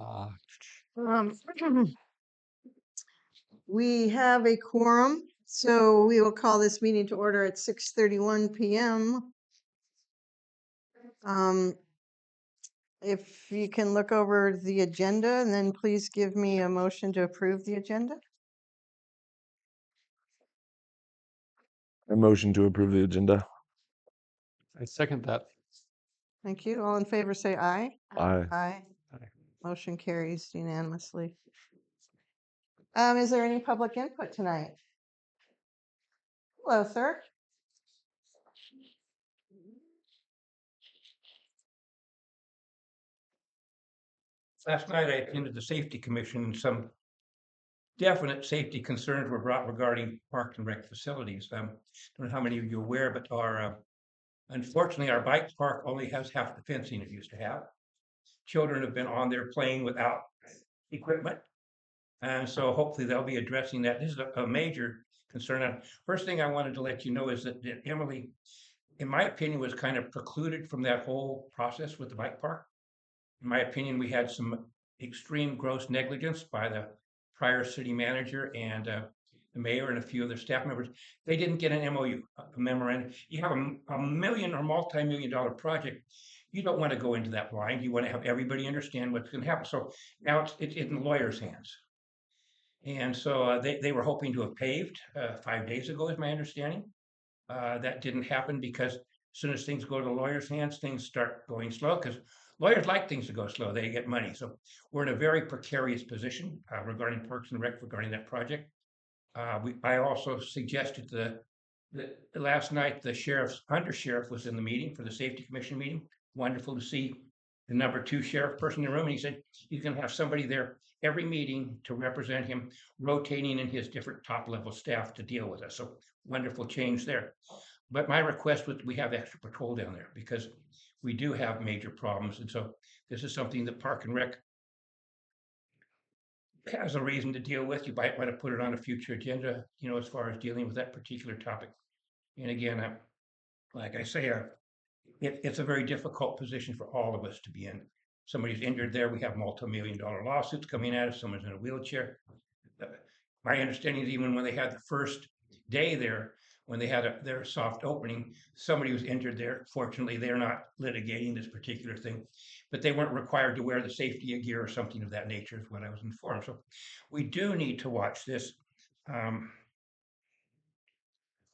Uh, Um, we have a quorum, so we will call this meeting to order at 6:31 PM. If you can look over the agenda and then please give me a motion to approve the agenda. A motion to approve the agenda. I second that. Thank you. All in favor, say aye. Aye. Aye. Aye. Motion carries unanimously. Is there any public input tonight? Hello, sir. Last night, I attended the Safety Commission and some definite safety concerns were brought regarding park and rec facilities. Don't know how many of you are aware, but unfortunately, our bike park only has half the fencing it used to have. Children have been on there playing without equipment. And so hopefully they'll be addressing that. This is a major concern. And first thing I wanted to let you know is that Emily, in my opinion, was kind of precluded from that whole process with the bike park. In my opinion, we had some extreme gross negligence by the prior city manager and the mayor and a few other staff members. They didn't get an MOU, a memorandum. You have a million or multi-million dollar project. You don't want to go into that blind. You want to have everybody understand what's going to happen. So now it's in the lawyer's hands. And so they were hoping to have paved 5 days ago, is my understanding. That didn't happen because as soon as things go to the lawyer's hands, things start going slow because lawyers like things to go slow. They get money. So we're in a very precarious position regarding Parks and Rec, regarding that project. I also suggested last night the under sheriff was in the meeting for the safety commission meeting. Wonderful to see the number 2 sheriff person in the room. And he said, you can have somebody there every meeting to represent him, rotating in his different top level staff to deal with us. So wonderful change there. But my request was we have extra patrol down there because we do have major problems. And so this is something that Park and Rec has a reason to deal with. You might want to put it on a future agenda, as far as dealing with that particular topic. And again, like I say, it's a very difficult position for all of us to be in. Somebody's injured there. We have multi-million-dollar lawsuits coming at us. Someone's in a wheelchair. My understanding is even when they had the first day there, when they had their soft opening, somebody was injured there. Fortunately, they're not litigating this particular thing, but they weren't required to wear the safety gear or something of that nature, is what I was informed. So we do need to watch this. I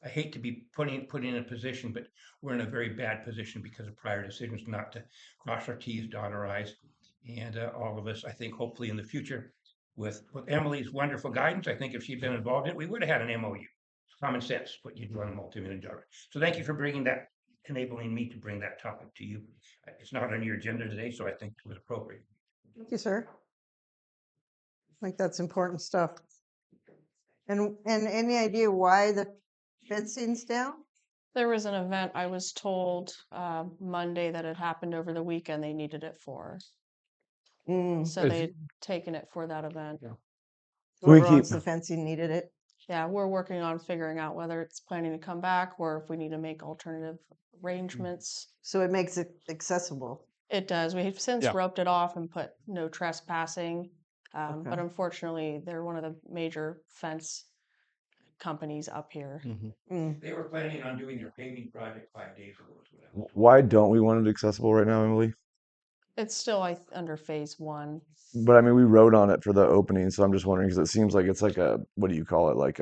hate to be put in a position, but we're in a very bad position because of prior decisions not to cross our T's, dot our I's. And all of us, I think, hopefully in the future, with Emily's wonderful guidance, I think if she'd been involved in it, we would have had an MOU. Common sense, what you do on a multi-million-dollar. So thank you for bringing that, enabling me to bring that topic to you. It's not on your agenda today, so I think it was appropriate. Thank you, sir. I think that's important stuff. And any idea why the fencing's down? There was an event, I was told Monday that had happened over the weekend. They needed it for. Mm. So Is- they had taken it for that event. We Whoever owns keep- the fencing needed it. Yeah, we're working on figuring out whether it's planning to come back or if we need to make alternative arrangements. So it makes it accessible. It does. We've since Yeah. roped it off and put no trespassing. But Okay. unfortunately, they're one of the major fence companies up here. Mm. They were planning on doing their paving project 5 days ago. Why don't we want it accessible right now, Emily? It's still under phase 1. But I mean, we wrote on it for the opening, so I'm just wondering because it seems like it's like what do you call it?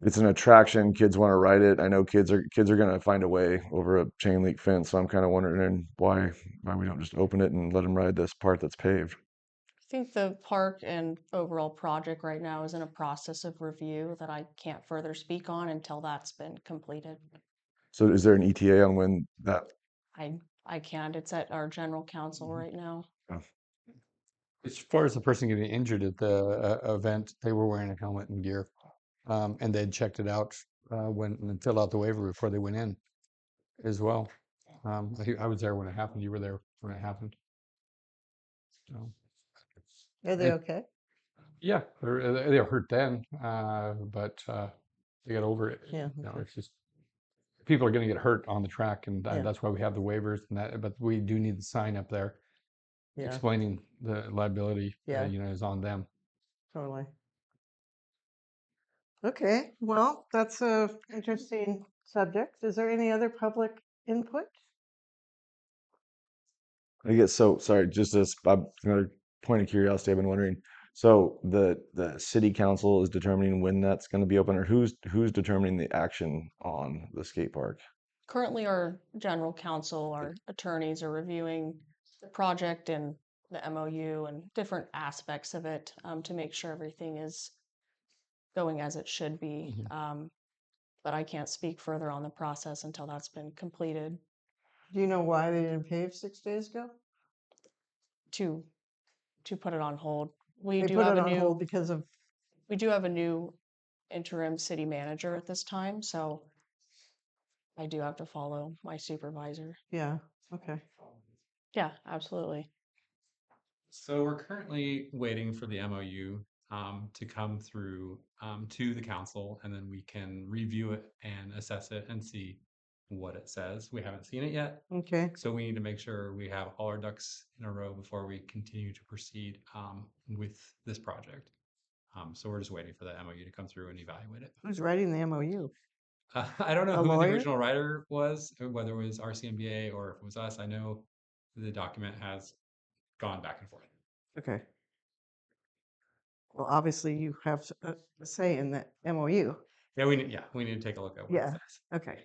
It's an attraction. Kids want to ride it. I know kids are going to find a way over a chain link fence. So I'm kind of wondering why we don't just open it and let them ride this part that's paved. I think the park and overall project right now is in a process of review that I can't further speak on until that's been completed. So is there an ETA on when that? I can't. It's at our general counsel right now. As far as the person getting injured at the event, they were wearing a helmet and gear, and they'd checked it out and filled out the waiver before they went in, as well. I was there when it happened. You were there when it happened. So, Are they It- okay? yeah, they were hurt then, but they got over it. Yeah, It's just people are going to get hurt on the track, and Yeah. that's why we have the waivers and that. But we do need the sign up there Yeah, explaining the liability, Yeah. is on them. totally. Okay, well, that's a interesting subject. Is there any other public input? I guess so. Sorry, just as another point of curiosity, I've been wondering. So the city council is determining when that's going to be open, or who's determining the action on the skate park? Currently, our general counsel, our attorneys are reviewing the project and the MOU and different aspects of it to make sure everything is going as it should be. But I can't speak further on the process until that's been completed Do you know why they didn't pave 6 days ago? to put it on hold. We They do put have it a on new hold because of, we do have a new interim city manager at this time, so I do have to follow my supervisor. yeah, okay. Yeah, absolutely. So we're currently waiting for the MOU to come through to the council, and then we can review it and assess it and see what it says. We haven't seen it yet, Okay, so we need to make sure we have all our ducks in a row before we continue to proceed with this project. So we're just waiting for the MOU to come through and evaluate it. who's writing the MOU? I don't know A who the lawyer? original writer was, whether it was RCMBA or if it was us. I know the document has gone back and forth. Okay. Well, obviously you have a say in the MOU. Yeah, we need to take a look at what Yeah. it says. Okay,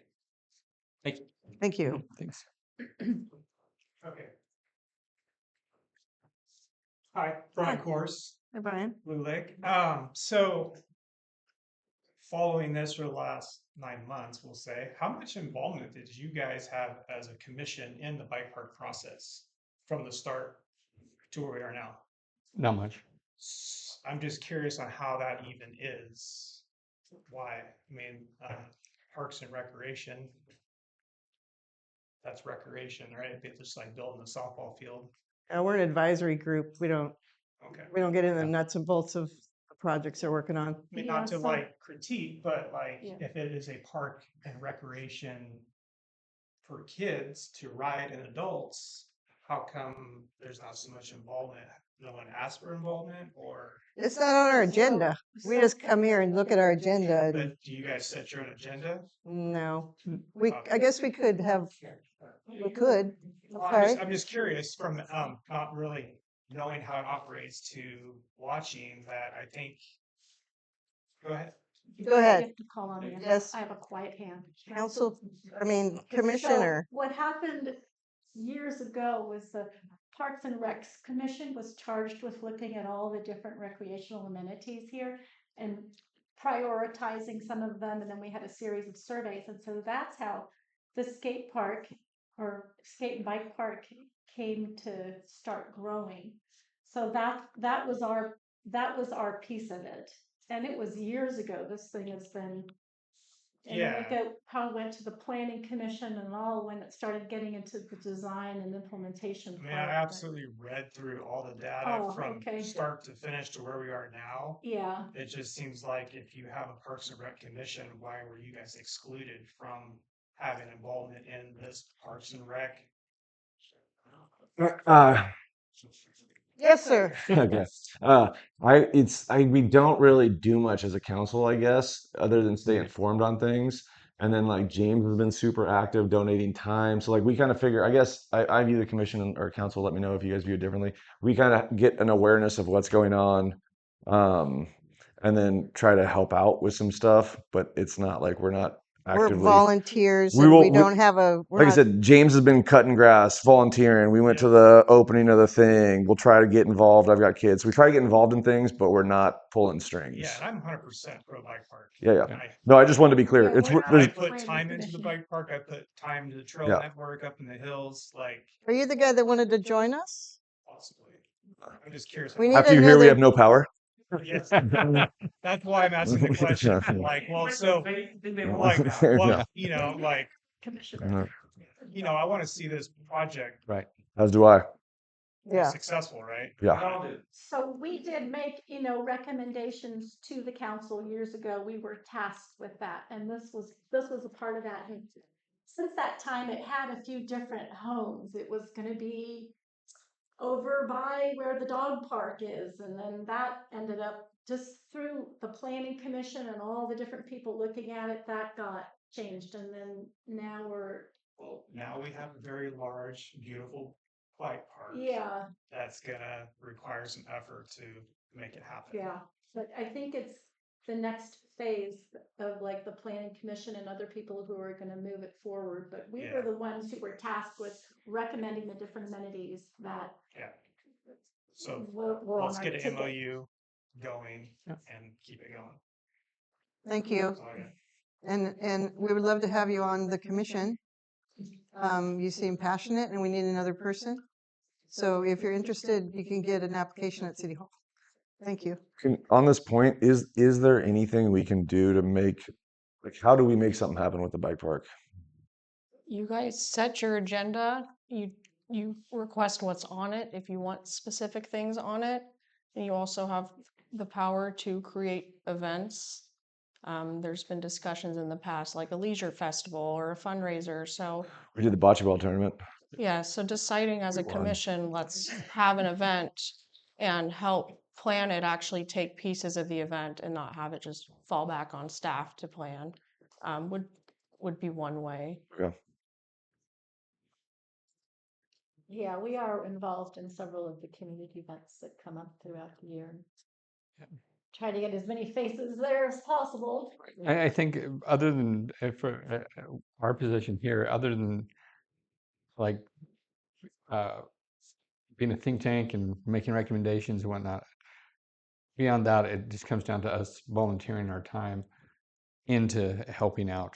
Thank you. thank you. Thanks. Okay. Hi, Brian Course, Hey, Brian. Blue Lake. So following this for the last 9 months, we'll say, how much involvement did you guys have as a commission in the bike park process from the start to where we are now? Not much. I'm just curious on how that even is. Why? I mean, Parks and Recreation, that's recreation, right? It's just like building a softball field. We're an advisory group. We don't Okay. get into the nuts and bolts of the projects they're working on. I mean, not to Yeah, so- like critique, but like Yeah. if it is a park and recreation for kids to ride and adults, how come there's not so much involvement? No one asked for involvement, or It's not on our agenda. We just come here and look at our agenda and but do you guys set your own agenda? no. I guess we could have, we could. Well, Okay. I'm just curious from not really knowing how it operates to watching that. I think. Go ahead. Go ahead. You have to call on me. Yes. I have a quiet hand. Council, I mean, So commissioner. what happened years ago was the Parks and Recs Commission was charged with looking at all the different recreational amenities here and prioritizing some of them. And then we had a series of surveys. And so that's how the skate park or skate and bike park came to start growing. So that was our piece of it. And it was years ago. This thing has been. And then Yeah. it probably went to the planning commission and all when it started getting into the design and implementation. I mean, part, I but- absolutely read through all the data Oh, from okay. start to finish to where we are now. Yeah, It just seems like if you have a Parks and Rec commission, why were you guys excluded from having involvement in this Parks and Rec? Yes, sir. Okay. We don't really do much as a council, I guess, other than stay informed on things. And then like James has been super active donating time. So like we kind of figure, I guess I view the commission or council, let me know if you guys view it differently. We kind of get an awareness of what's going on. And then try to help out with some stuff, but it's not like we're not We're actively. volunteers We and will- we we- don't have a, we're Like I not- said, James has been cutting grass, volunteering. We went to the opening of the thing. We'll try to get involved. I've got kids. We try to get involved in things, but we're not pulling strings. Yeah, and I'm 100% pro bike park. Yeah. And No, I just wanted to be clear. Yeah, It's we're I there's, put Planning time into the commission. bike park. I put time into the trail Yeah. network up in the hills, like Are you the guy that wanted to join us? possibly. I'm just curious. We need after you hear we another- have no power. Yes. That's why I'm asking the question. Like, well, so like, Yeah. well, you know, like, commissioner. I want to see this project As do I. Yeah. successful, right? Yeah. So we did make, recommendations to the council years ago. We were tasked with that. And this was a part of that. And since that time, it had a few different homes. It was going to be over by where the dog park is. And then that ended up just through the planning commission and all the different people looking at it, that got changed. And then now Well, now we have a very large, beautiful bike park. yeah, That's gonna require some effort to make it happen. yeah. But I think it's the next phase of like the planning commission and other people who are going to move it forward. But we were Yeah. the ones who were tasked with recommending the different amenities that Yeah. So were on let's our get an ticket. MOU going Yeah. and keep it going. Thank you. So, yeah. And we would love to have you on the commission. You seem passionate and we need another person. So if you're interested, you can get an application at City Hall. Thank you. On this point, is there anything we can do to make, like, how do we make something happen with the bike park? You guys set your agenda, you request what's on it, if you want specific things on it. And you also have the power to create events. There's been discussions in the past, like a leisure festival or a fundraiser, so We did the bocce ball tournament. yeah, so deciding as a We won. commission, let's have an event and help plan it, actually take pieces of the event and not have it just fall back on staff to plan, would be one way. Okay. Yeah, we are involved in several of the community events that come up throughout the year. Try to get as many faces there as possible. I think other than for our position here, other than like being a think tank and making recommendations and whatnot, beyond that, it just comes down to us volunteering our time into helping out.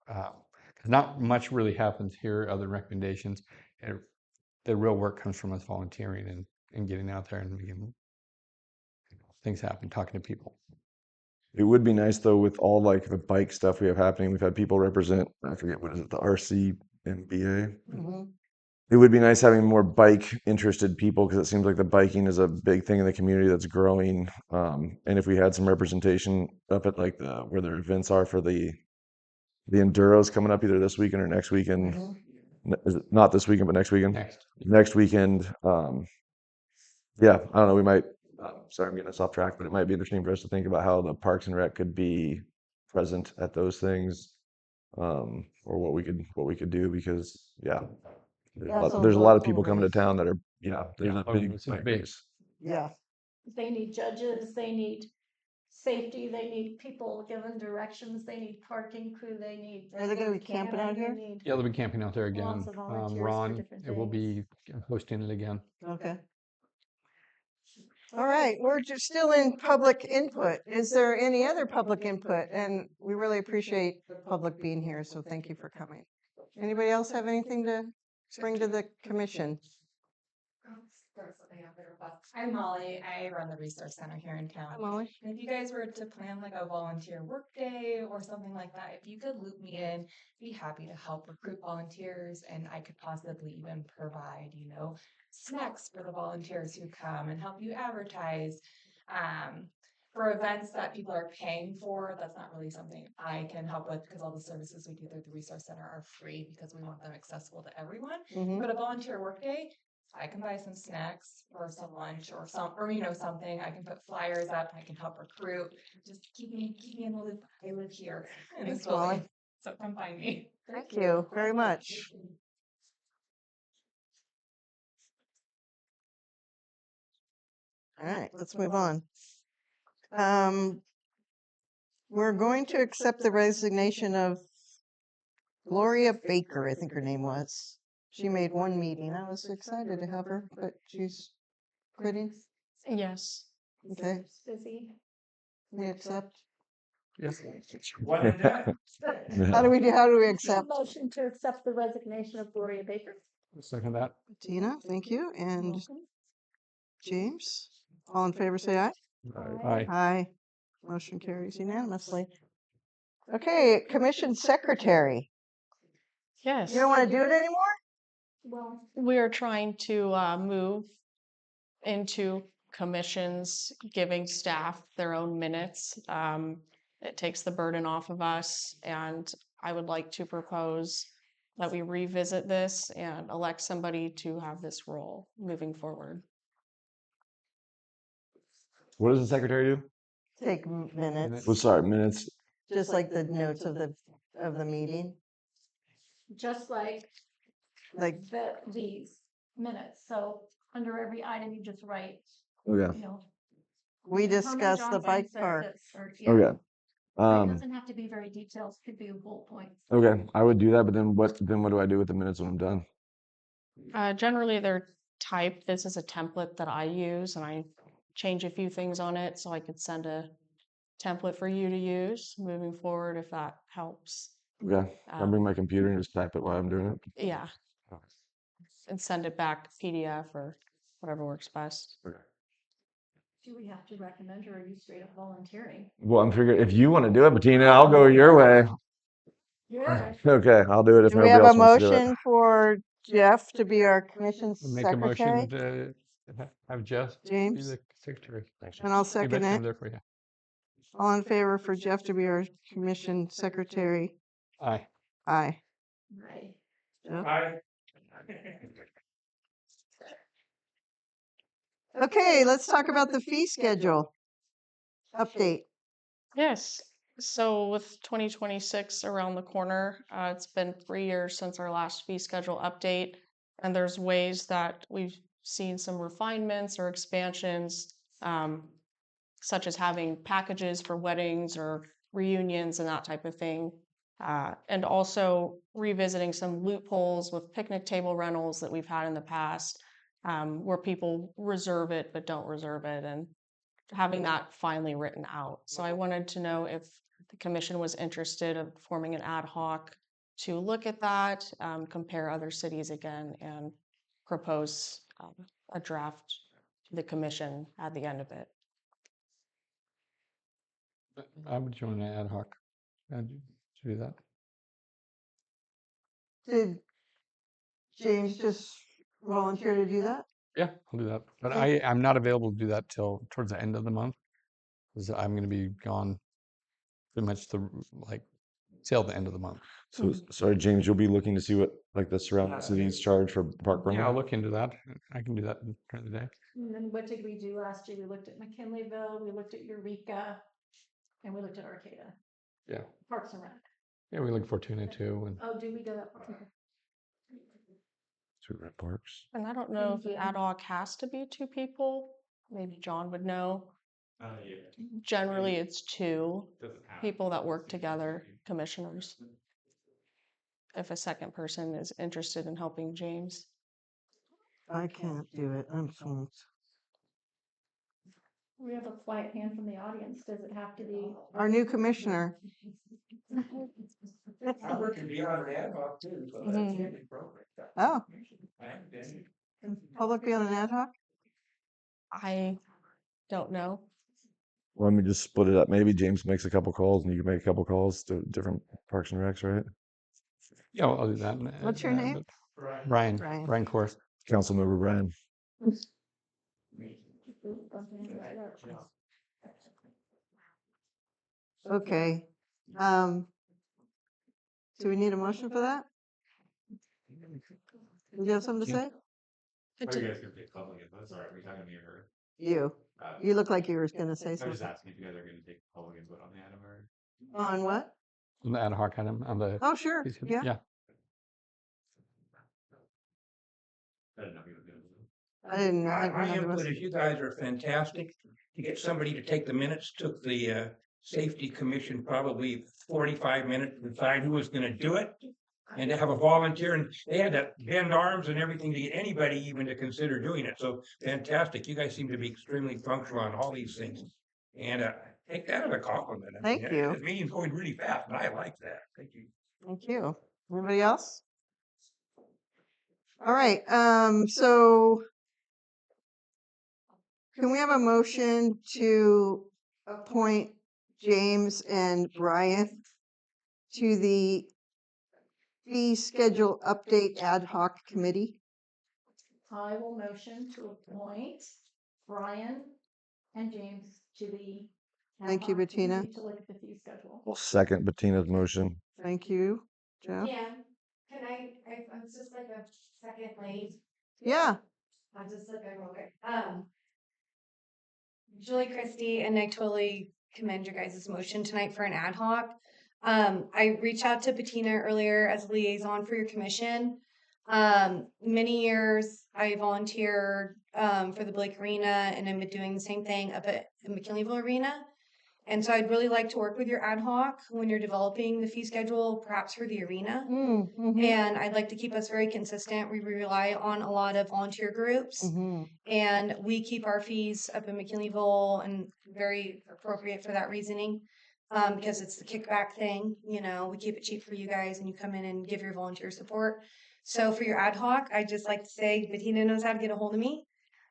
'Cause not much really happens here other than recommendations. And the real work comes from us volunteering and getting out there and making things happen, talking to people. It would be nice though, with all like the bike stuff we have happening. We've had people represent, I forget what is it, the RCMBA. Mhm. It would be nice having more bike interested people because it seems like the biking is a big thing in the community that's growing. And if we had some representation up at like where their events are for the enduros coming up either this weekend or next weekend. Is it not this weekend, but next weekend? Next weekend. Yeah, I don't know. We might, sorry, I'm getting us off track, but it might be interesting for us to think about how the Parks and Rec could be present at those things, or what we could do because, yeah, there's a lot of people coming to town that are, there's a big It's a bike big- race. Yeah. They need judges, they need safety, they need people giving directions, they need parking crew, they need. Are they gonna be camping out they here? need- Yeah, they'll be camping out there again. Lots of volunteers for Ron, different it will be hosting it again. Okay. All right, we're just still in public input. Is there any other public input? And we really appreciate the public being here, so thank you for coming. Anybody else have anything to bring to the commission? Throw something out there, but I'm Molly. I run the resource center here in town. Molly? And if you guys were to plan like a volunteer work day or something like that, if you could loop me in, be happy to help recruit volunteers, and I could possibly even provide, snacks for the volunteers who come and help you advertise. For events that people are paying for, that's not really something I can help with because all the services we do through the resource center are free because we want them accessible to everyone. Mhm. But a volunteer work day, I can buy some snacks or some lunch or something. I can put flyers up. I can help recruit. Just keep me in the loop. I live here in this Thanks, Molly. building, so come find me. Thank you very much. All right, let's move on. We're going to accept the resignation of Gloria Baker, I think her name was. She made one meeting. I was excited to have her, but she's quitting. Yes. Okay, Busy. we accept. Yes. One and done. How do we accept? Motion to accept the resignation of Gloria Baker. Second that. Tina, thank you. And James, all in favor, say aye. Aye. Aye. Motion carries unanimously. Okay, commission secretary. Yes. You don't want to do it anymore? Well, We are trying to move into commissions, giving staff their own minutes. It takes the burden off of us, and I would like to propose that we revisit this and elect somebody to have this role moving forward. What does the secretary do? Take minutes, Well, sorry, minutes. just like the notes of the meeting, Just like like, these minutes. So under every item, you just write, Okay. you know. we Herman discussed the Johnson bike said park. this, or, yeah. Okay. It Um, doesn't have to be very detailed, could be bullet points. okay, I would do that, but then what do I do with the minutes when I'm done? Generally, they're typed. This is a template that I use, and I change a few things on it so I could send a template for you to use moving forward if that helps. Okay. I'll bring my computer and just type it while I'm doing it. Yeah. And send it back PDF or whatever works best. Okay. Do we have to recommend, or are you straight up volunteering? Well, I'm figuring if you want to do it, Bettina, I'll go your way. Yeah. Okay, I'll do it if Do we nobody have a else wants to do it. motion for Jeff to be our commission Make a motion secretary? to have Jeff be James, the secretary. and I'll You second betcha, I'm it. there for you. All in favor for Jeff to be our commission secretary? Aye. Aye. Right. Jeff? Aye. Okay, let's talk about the fee schedule. Update. Yes. So with 2026 around the corner, it's been 3 years since our last fee schedule update, and there's ways that we've seen some refinements or expansions, such as having packages for weddings or reunions and that type of thing. And also revisiting some loopholes with picnic table rentals that we've had in the past, where people reserve it but don't reserve it, and having that finally written out. So I wanted to know if the commission was interested in forming an ad hoc to look at that, compare other cities again, and propose a draft to the commission at the end of it. I would join an ad hoc. I'd do that. Did James just volunteer to do that? Yeah, I'll do that. But Okay. I'm not available to do that till towards the end of the month. Because I'm going to be gone pretty much till the end of the month. So, sorry, James, you'll be looking to see what like the surrounding cities charge for park Yeah, I'll rental? look into that. I can do that during the day. And then what did we do last year? We looked at McKinleyville, we looked at Eureka, and we looked at Arcata. Yeah. Parks and Rec. Yeah, we look for Fortuna too. And Oh, do we go that far? Okay. To rent parks. And I don't know if the ad hoc has to be 2 people. Maybe John would know. Yeah. Generally, it's 2 Doesn't have people that work to be together, somebody. commissioners. If a second person is interested in helping James. I can't do it. I'm swamped. We have a quiet hand from the audience. Does it have to be? Our new commissioner. I work in beyond an ad hoc too, so that Mhm. can't be appropriate. Oh, I haven't been. can public be on an ad hoc? I don't know. Well, let me just split it up. Maybe James makes a couple calls and you can make a couple calls to different parks and recs, right? yeah, I'll do that. What's your name? Brian. Brian. Brian Kors. Councilmember Brian. Okay. Do we need a motion for that? Do you have something to say? Are you guys gonna take public input? Sorry, are we talking to me or? You. You look like you were gonna say I'm just something. asking if you guys are gonna take public input on the item or. On what? On the ad hoc item on the. Oh, sure. Yeah. Yeah. I didn't know if you were doing it. I didn't know. I My didn't know there was- input is you guys are fantastic. To get somebody to take the minutes, took the safety commission probably 45 minutes to decide who was gonna do it. And to have a volunteer, and they had to bend arms and everything to get anybody even to consider doing it. So fantastic. You guys seem to be extremely functional on all these things. And take that as a compliment. I Thank mean, you. This meeting's going really fast, and I like that. Thank you. Thank you. Anybody else? All right, so can we have a motion to appoint James and Brian to the fee schedule update ad hoc committee? I will motion to appoint Brian and James to the. ad Thank you, hoc Bettina. committee To look at the fee schedule. I'll second Bettina's motion. Thank you, Jeff. Yeah, Can I was just like a second late. Yeah. I'll just look over real quick. Julie Christie, and I totally commend your guys' motion tonight for an ad hoc. I reached out to Bettina earlier as a liaison for your commission. Many years I volunteered for the Blake Arena, and I've been doing the same thing up at McKinleyville Arena. And so I'd really like to work with your ad hoc when you're developing the fee schedule, perhaps for the arena. Mm-hmm. And I'd like to keep us very consistent. We rely on a lot of volunteer groups, Mm-hmm. and we keep our fees up in McKinleyville, and very appropriate for that reasoning. Because it's the kickback thing, you know, we keep it cheap for you guys, and you come in and give your volunteer support. So for your ad hoc, I'd just like to say Bettina knows how to get a hold of me.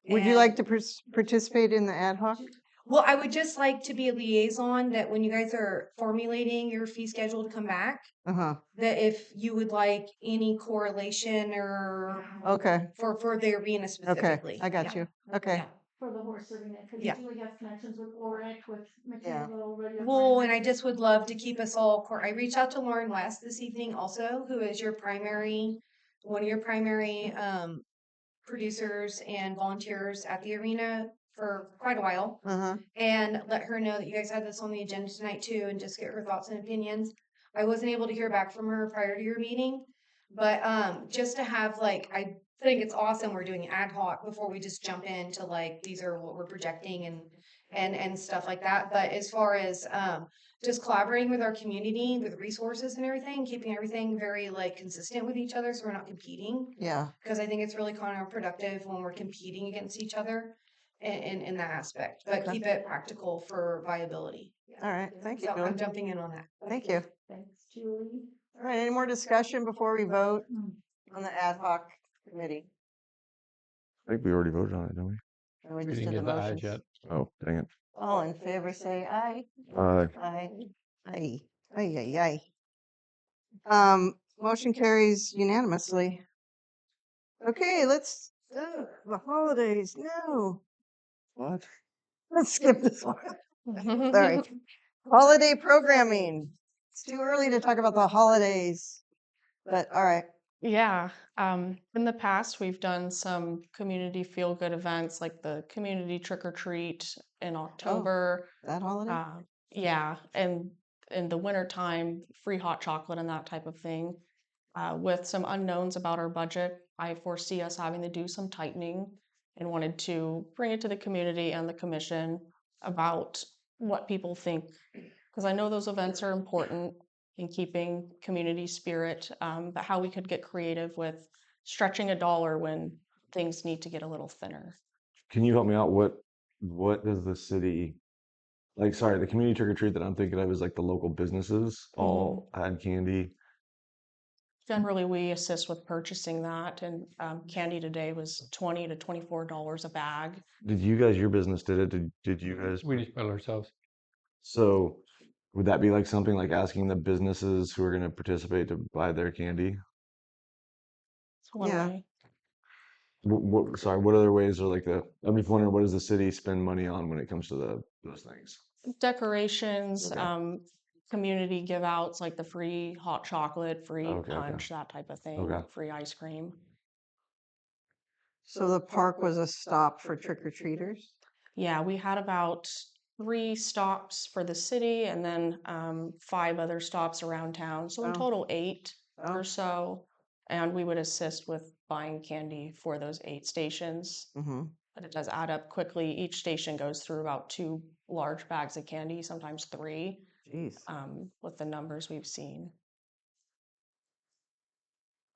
Would you like to participate in the ad hoc? Well, I would just like to be a liaison that when you guys are formulating your fee schedule to come back, Uh-huh. that if you would like any correlation or Okay. for the arena Okay. specifically. I got Yeah. you. Okay. Yeah. For the horse arena, because Yeah. Julie has connections with Oric, with Yeah. McKinleyville, Radio Well, Grande. and I just would love to keep us all, I reached out to Lauren West this evening also, who is one of your primary producers and volunteers at the arena for quite a while. Uh-huh. And let her know that you guys had this on the agenda tonight too, and just get her thoughts and opinions. I wasn't able to hear back from her prior to your meeting, but just to have like, I think it's awesome we're doing ad hoc before we just jump into like, these are what we're projecting and stuff like that. But as far as just collaborating with our community with resources and everything, keeping everything very like consistent with each other so we're not competing, Yeah. because I think it's really counterproductive when we're competing against each other in that aspect, but Okay. keep it practical for viability. All right. Thank you, So I'm Julie. jumping in on that. Thank you. Thanks, Julie. All right. Any more discussion before we vote on the ad hoc committee? I think we already voted on it, don't we? Or we We just didn't did the get the ayes motions? yet. Oh, dang it. All in favor, say aye. Uh, Aye. Aye. Aye, aye, aye. Motion carries unanimously. Okay, let's, the holidays, no. what? Let's skip this one. Sorry. Holiday programming. It's too early to talk about the holidays, but all right. Yeah, in the past, we've done some community feel-good events like the community trick or treat in October. That holiday? Yeah, and in the wintertime, free hot chocolate and that type of thing. With some unknowns about our budget, I foresee us having to do some tightening and wanted to bring it to the community and the commission about what people think, because I know those events are important in keeping community spirit, but how we could get creative with stretching a dollar when things need to get a little thinner. Can you help me out? What does the city like? Sorry, the community trick or treat that I'm thinking of is like the local businesses all had candy. Generally, we assist with purchasing that, and candy today was $20 to $24 a bag. Did you guys, your business did it? Did you guys? We just build ourselves. So would that be like something like asking the businesses who are going to participate to buy their candy? It's one Yeah. way. Sorry, what other ways are like I'm just wondering, what does the city spend money on when it comes to those things? Decorations, Okay. community give outs like the free hot chocolate, free Okay, okay. punch, that type of thing, Okay. free ice cream. So the park was a stop for trick or treaters? Yeah, we had about 3 stops for the city and then 5 other stops around town. So in Oh. total 8 Oh. or so. And we would assist with buying candy for those 8 stations. Mm-hmm. But it does add up quickly. Each station goes through about 2 large bags of candy, sometimes 3, Jeez. with the numbers we've seen.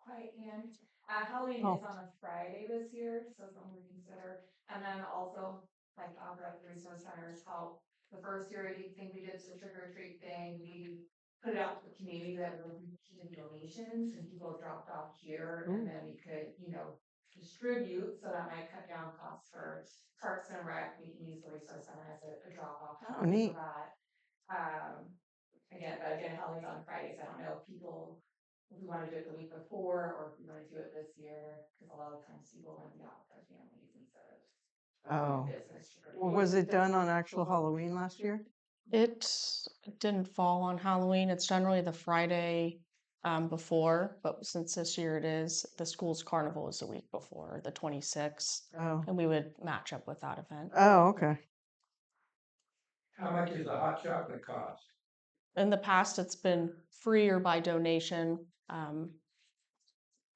Hi, and Halloween Oh. is on a Friday this year, so something to consider. And then also, like, the resource centers help. The first year, I think we did the trick or treat thing, we put it out to the community that were making donations, and people dropped off here, Ooh. and then we could, distribute, so that might cut down costs for Parks and Rec. We can use the resource center as a drop off. Oh, neat. For that. Again, Halloween's on Fridays. I don't know if people, if we want to do it the week before or if we want to do it this year, because a lot of times people want to be out with their families instead of Oh. business. Well, was it done on actual Halloween last year? It didn't fall on Halloween. It's generally the Friday before, but since this year it is, the school's carnival is the week before, the 26th, Oh, and we would match up with that event. oh, okay. How much does the hot chocolate cost? In the past, it's been free or by donation.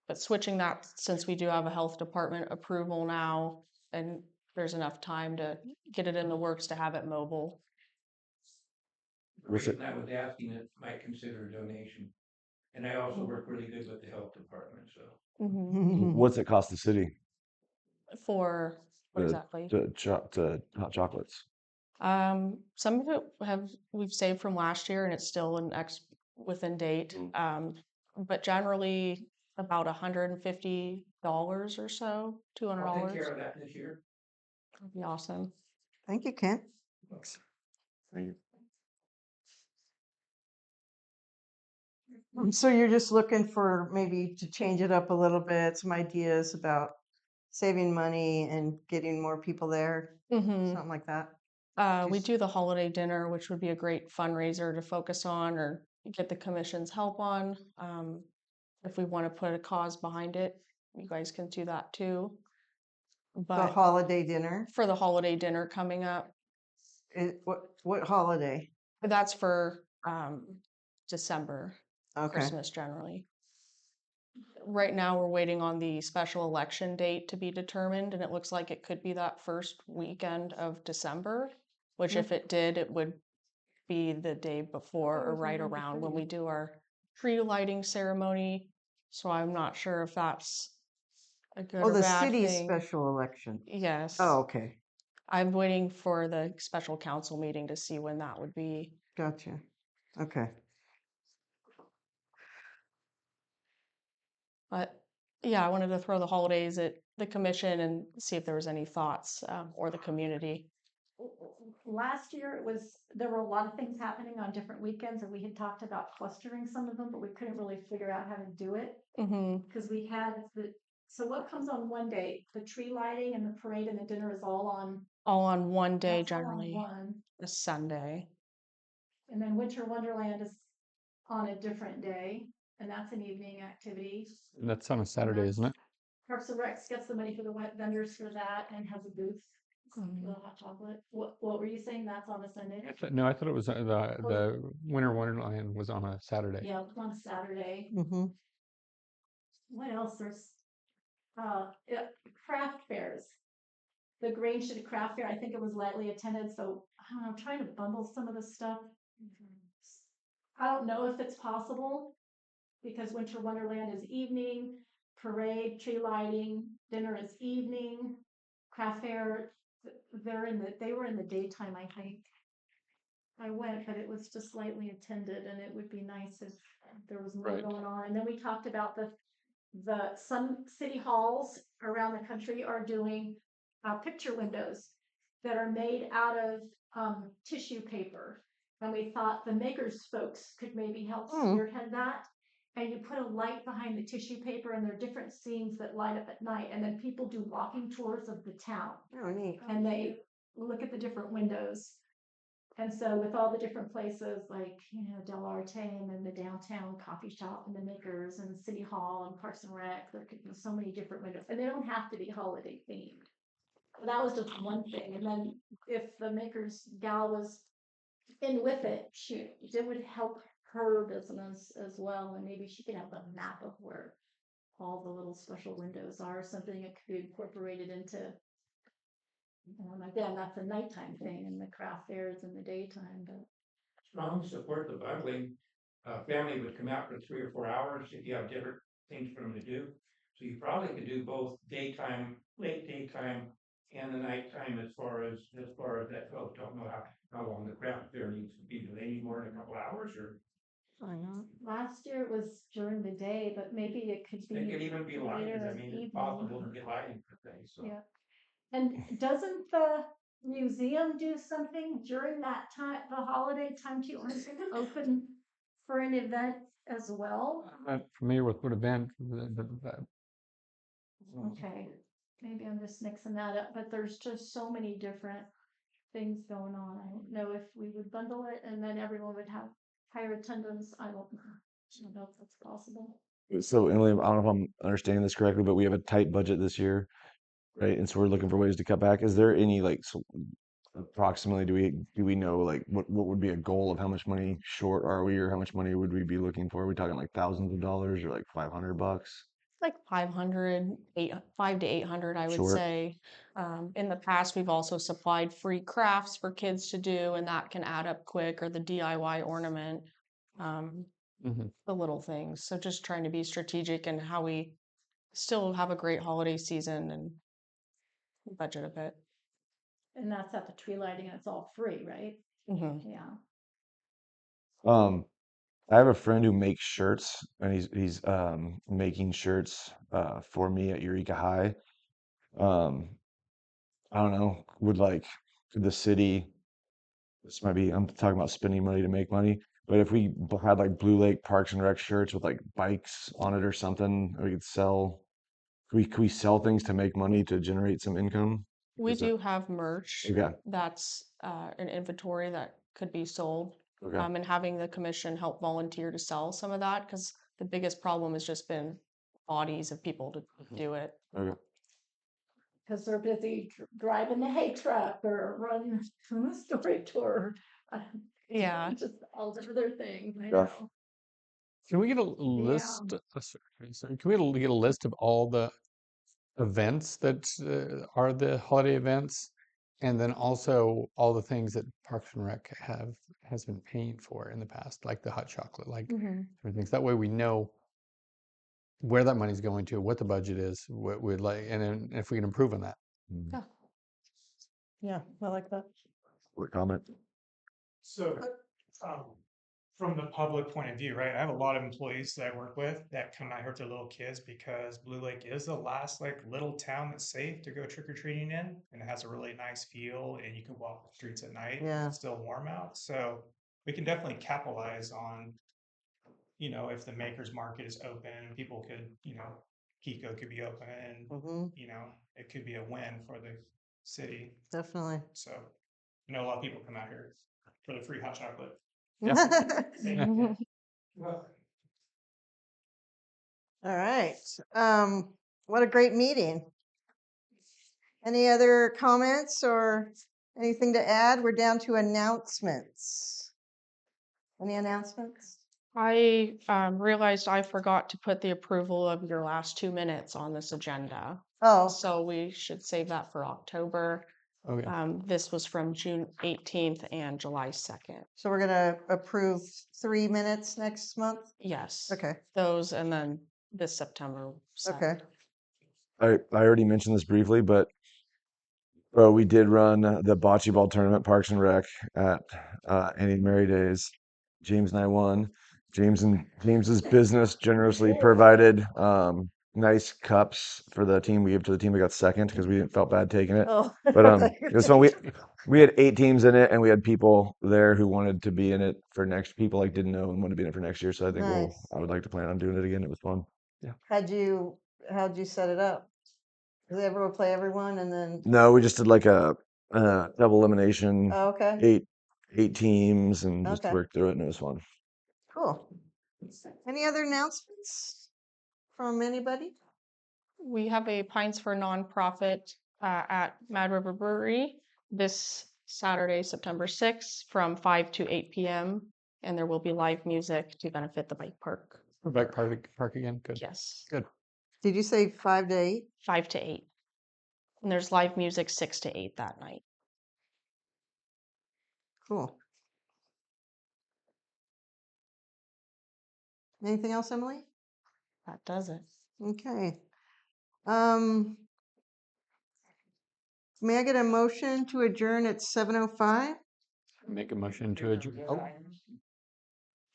But switching that, since we do have a health department approval now, and there's enough time to get it in the works to have it mobile. The reason I was asking it might consider a donation. And I also work really good with the health department, so. What's it cost the city For what to, exactly? to hot chocolates? Some of it we've saved from last year, and it's still within date. But generally about $150 or so, I'll take care $200. of that this year. That'd be awesome. Thank you, Kent. So you're just looking for maybe to change it up a little bit, some ideas about saving money and getting more people there, Mm-hmm. something like that. We Just- do the holiday dinner, which would be a great fundraiser to focus on or get the commission's help on. If we want to put a cause behind it, you guys can do that too. The But holiday dinner. for the holiday dinner coming up, What holiday? that's for December, Okay. Christmas generally. Right now, we're waiting on the special election date to be determined, and it looks like it could be that first weekend of December, which if it did, it would be the day before or right around when we do our tree lighting ceremony. So I'm not sure if that's a good Oh, or the bad city's thing. special election. Yes. Oh, okay. I'm waiting for the special council meeting to see when that would be. Gotcha. Okay. But yeah, I wanted to throw the holidays at the commission and see if there was any thoughts or the community. Last year there were a lot of things happening on different weekends, and we had talked about clustering some of them, but we couldn't really figure out how to do it Mm-hmm. because we had so what comes on one day? The tree lighting and the parade and the dinner is all on All on one day, that's all on generally one, a Sunday. and then Winter Wonderland is on a different day, and that's an evening activity. And that's on a Saturday, isn't it? Parks and Recs gets the money for the wet vendors for that and has a booth for the hot chocolate. What were you saying? That's on a Sunday? No, I thought it was the Winter Wonderland was on a Saturday. Yeah, it's on a Saturday. Mm-hmm. What else? There's craft fairs. The Grange City Craft Fair, I think it was lightly attended, so I don't know, I'm trying to bundle some of the stuff. I don't know if it's possible because Winter Wonderland is evening, parade, tree lighting, dinner is evening, craft fair, they were in the daytime, I think. I went, but it was just lightly attended, and it would be nice if there was more Right. going on. And then we talked about some city halls around the country are doing picture windows that are made out of tissue paper. And we thought the makers folks could maybe help spearhead that. And you put a light behind the tissue paper, and there are different scenes that light up at night. And then people do walking tours of the town. Oh, neat. And they look at the different windows. And so with all the different places like, Del Arte and then the downtown coffee shop and the makers and City Hall and Parks and Rec, there could be so many different windows. And they don't have to be holiday themed. But that was just one thing. And then if the makers gal was in with it, it would help her business as well. And maybe she could have a map of where all the little special windows are, something that could be incorporated into. Again, that's a nighttime thing, and the craft fairs in the daytime. But Strong support the bundling. Family would come out for 3 or 4 hours if you have different things for them to do. So you probably could do both daytime, late daytime, and the nighttime as far as that goes. Don't know how long the craft fair needs to be. Do they need more than a couple hours, or Why not? last year it was during the day, but maybe it could be. it could even be lighted? I later mean, evening. it's possible to get lighting for things, so. Yeah. And doesn't the museum do something during that time, the holiday time too, or is it open for an event as well? I'm not familiar with what event. Okay, maybe I'm just mixing that up, but there's just so many different things going on. I don't know if we would bundle it and then everyone would have higher attendance. I don't know. I don't know if that's possible. So Emily, I don't know if I'm understanding this correctly, but we have a tight budget this year, right? And so we're looking for ways to cut back. Is there any like approximately do we know like what would be a goal of how much money short are we, or how much money would we be looking for? Are we talking like thousands of dollars or like $500 Like 500, 5 to 800, I would short? say. In the past, we've also supplied free crafts for kids to do, and that can add up quick, or the DIY ornament, Mhm. the little things. So just trying to be strategic in how we still have a great holiday season and budget a bit. And that's at the tree lighting, and it's all free, right? Hmm. Yeah. I have a friend who makes shirts, and he's making shirts for me at Eureka High. Um, I don't know, could the city, this might be, I'm talking about spending money to make money, but if we had like Blue Lake Parks and Rec shirts with like bikes on it or something, we could sell, could we sell things to make money to generate some income? We Is that do have merch okay? that's an inventory that could be sold, Okay. and having the commission help volunteer to sell some of that, because the biggest problem has just been bodies of people to do it. Okay. Because they're busy driving the hay truck or running the story tour. Yeah. Just all the other things, I Yeah. know. Can we get a list? Sorry, can we get a list of all the events that are the holiday events, and then also all the things that Parks and Rec has been paying for in the past, like the hot chocolate, like Mhm. different things. That way we know where that money's going to, what the budget is, what we'd like, and then if we can improve on that. Yeah. Yeah, I like that. Quick comment. So, um, from the public point of view, right? I have a lot of employees that I work with that come out here with their little kids because Blue Lake is the last like little town that's safe to go trick or treating in, and it has a really nice feel, and you can walk the streets at night. Yeah. It's still warm out, so we can definitely capitalize on, if the makers market is open, people could, Kiko could be open, and Hmm. it could be a win for the city. Definitely. So I know a lot of people come out here for the free hot chocolate. Well, All right. What a great meeting. Any other comments or anything to add? We're down to announcements. Any announcements? I realized I forgot to put the approval of your last 2 minutes on this agenda. Oh, So we should save that for October. Okay. This was from June 18th and July 2nd. so we're gonna approve 3 minutes next month? Yes. Okay, Those, and then this September. okay. I already mentioned this briefly, but we did run the bocce ball tournament, Parks and Rec, at Annie and Mary Days. James and I won. James's business generously provided nice cups for the team. We gave to the team that got second because we didn't felt bad taking it. Oh. But this one we had 8 teams in it, and we had people there who wanted to be in it for next. People like didn't know and wanted to be in it for next year. So I think Nice. I would like to plan on doing it again. It was fun. How'd you set it up? Did everyone play everyone and then, No, we just did like a double elimination, oh, okay, eight teams, and just Okay. worked through it, and it was fun. cool. Any other announcements from anybody? We have a Pines for Nonprofit at Mad River Brewery this Saturday, September 6th from 5 to 8 p.m. And there will be live music to benefit the bike park. We're back park again. Good. Yes, Good. Did you say 5 to 8? 5 to 8. And there's live music 6 to 8 that night. Cool. Anything else, Emily? That does it. Okay. May I get a motion to adjourn at 7:05? Make a motion to adjourn. Oh,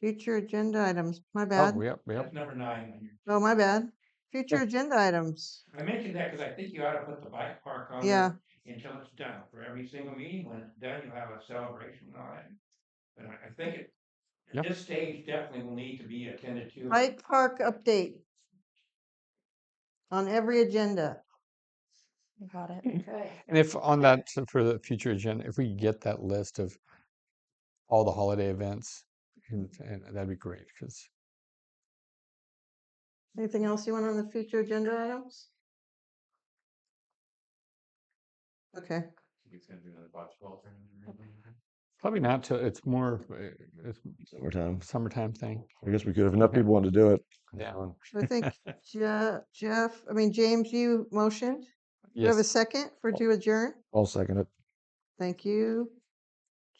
Future agenda items, my oh, bad. yep. That's number 9 on your. Oh, my bad. Future agenda items. I mentioned that because I think you ought to put the bike park on Yeah. there until it's done. For every single meeting, when it's done, you have a celebration on it. But I think Yeah. this stage definitely will need to be attended to. Bike park update on every agenda. Got it. Okay. And if on that, so for the future agenda, if we get that list of all the holiday events, and that'd be great because Anything else you want on the future agenda items? Okay, Probably not till it's more, it's Summertime. summertime thing. I guess we could, if enough Okay. people want to do it. Yeah. so I think James, you motioned. Do you have a Yes. second for to adjourn? I'll second it. Thank you,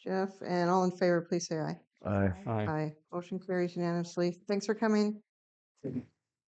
Jeff, and all in favor, please say aye. Aye. Aye. Aye. Motion carries unanimously. Thanks for coming.